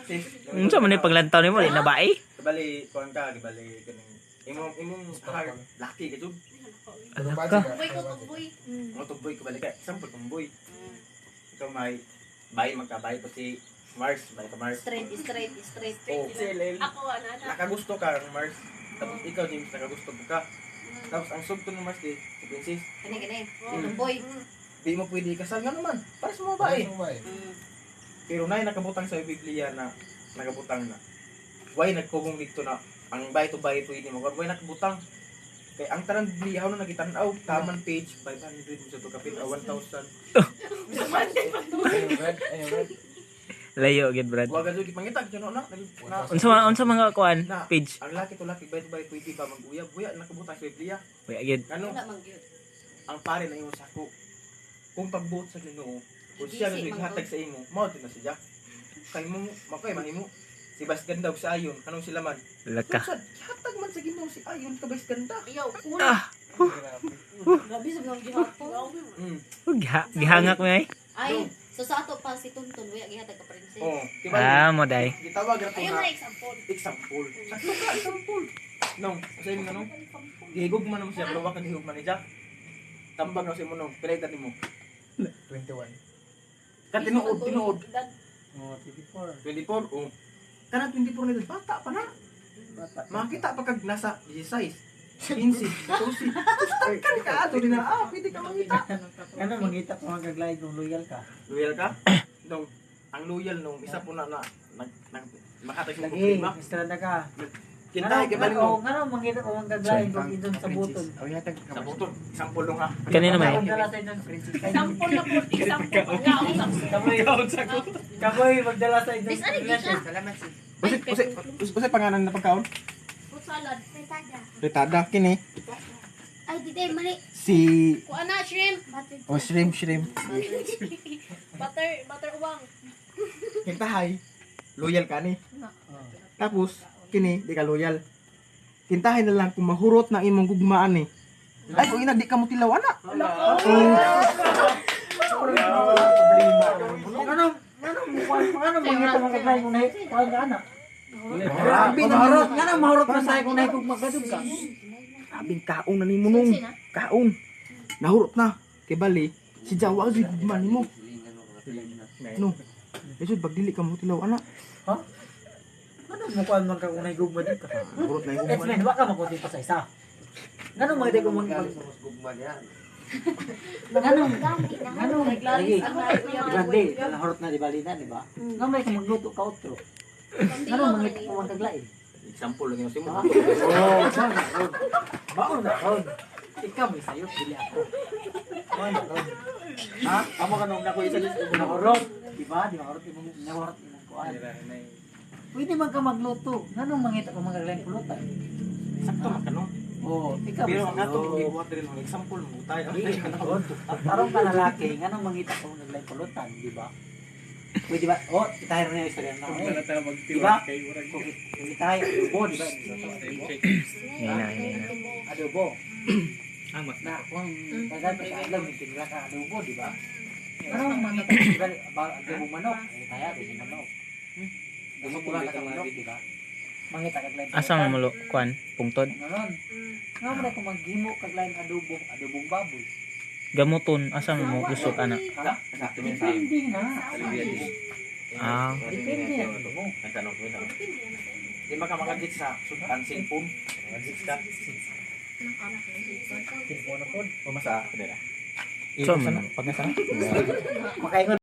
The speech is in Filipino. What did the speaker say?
Sis. Unsa man ni paglantaw nimo di na bae? Bali kuan ka, bali kaning imong heart lucky ka jud. Ala ka. Mo tumboy ko balik ka. Sample tumboy. Ikaw may bay magkabay ko si Mars, bay ka Mars. Straight. Oh. Ako ana. Nakagusto ka ng Mars. Tapos ikaw James nakagusto ka. Tapos ang sugton ng Mars si Princess. Kani. Boy. Di mo pwede ikasal nga naman. Para sa mga bae. Pero nay nakabutang sa Biblia na nakabutang na. Why nagkugong dito na ang bahay to bahay pwede mo. Why nakabutang? Kaya ang tarang Biblia na nakitanaw, common page 500 sa to kapit 1,000. Layo gid brad. Wa gado gipangita jud na. Unsa mga kuan page? Ang laki to laki bahay to bahay pwede ba mag-uyab-uyab nakabutang sa Biblia. Kuya gid. Ano? Wala man gyud. Ang pare na imo sako. Kung pagbuot sa Ginoo, kung siya Busy, naghatag sa imo, mao din na siya. Kay mo makay mahimo si Bas Ganda ug si Ayon, kanong sila man. Ala ka. Hatag man sa Ginoo si Ayon ka Bas Ganda. Ayaw. Ah, Grabe sa mga gihapon. gihangak mo ay. Ay, so sa ato pa si Tuntun, wala gihatag ka princess. Oh, Mo day. gitawag ra ko Ayaw na na example. example. Sakto ka example. Nong, sa imo nong gihigog man mo siya, pero wa ka gihigog man niya. Tambag na sa imo nong, pilay mo. 21. Tinuod. Oh, 24. 24. Oh. Kana 24 na dito, bata pa na. Bata. Makita pa kag nasa 16. 15, 12. Kan ka ato din na, pwede ka makita. Ano, mangita ko magaglaid kung loyal ka. Loyal ka? Nung, ang loyal nung isa po na makatag sa Lagi, problema. estrada ka. Kintahay ka ba mo? Ano, mangita ko magaglaid kung idon sa buton. Sa button, example nung ha. Kanina may. Kung dala sa idon, princess. Example na po, example pa nga. Kaboy, magdala sa idon. Miss, ano kita? Salamat sis. Usay pangalan na pagkaon? Fruit salad. Retada, kini. Ay, dito mali. Si... Kuha na, shrimp. Oh, shrimp. Butter uwang. Kintahay. Loyal ka ni. Tapos, kini, di ka loyal. Kintahay na lang kung mahurot ng imong gugmaan ni. Ay, kung ina, di ka mo tilaw, ana. Ano, mangita magaglaid kung nahi, kuhaan ka anak. Grabe na Mahurot, nga mahurot na sa'yo kung nahi kung magkadug ka. Abing kaon na ni mo nung. Kaon. Nahurot na. Kay bali, si Jawa di gugmaan ni mo. No. Esud pagdili ka mo tilaw, ana. Ha? Ano, mukuhaan man ka kung nahi gugma di ka. Nahurot na yung gugmaan. Explain, baka makunti pa sa isa. Ganun mga di ko Ganun, lagi. Gandi, nahurot na di balina, di ba? Nga may kumagluto ka otro. Ganun, mga ito magaglain. Example lang yung si mo. Oo, baon na ron. Ikaw may sayo, pili ako. Baon na ron. Ha? Amo ka nung nakuha isa dito. Nahurot. Di ba? Di mahurot imong kuhaan. Pwede man ka magluto. Ganun, mga ito magaglain pulutan. Sakto man ka no. Oo, ikaw may Pero ang ato sayo. gibuhat rin ng example mo tayo. Tarong ka lalaki, nga nung mangita ko naglay pulutan, di ba? Pwede ba? Oh, itayo na yung istorya na. Di ba? Kung itayo, adobo, di ba? Adobo. Na, kung tagal sa alam, may tingla ka adobo, di ba? Ano ang mga di ba? Adobo manok. Itayo, adobo manok. Adobo pula ka manok, di ba? Mangita kaglay. Asa man mulo kuan pungtod. Ganon. Nga mo na kung maghimo kaglay adobo, adobong baboy. Gamuton asa man mo lusot ana. Depende na. Ah, Depende na. Nagtanong ko ito. Di ba ka makagit sa sudan cellphone? Magagit ka. Telepono po. O masa? Kadera. So, Pag nasa? Makaingon.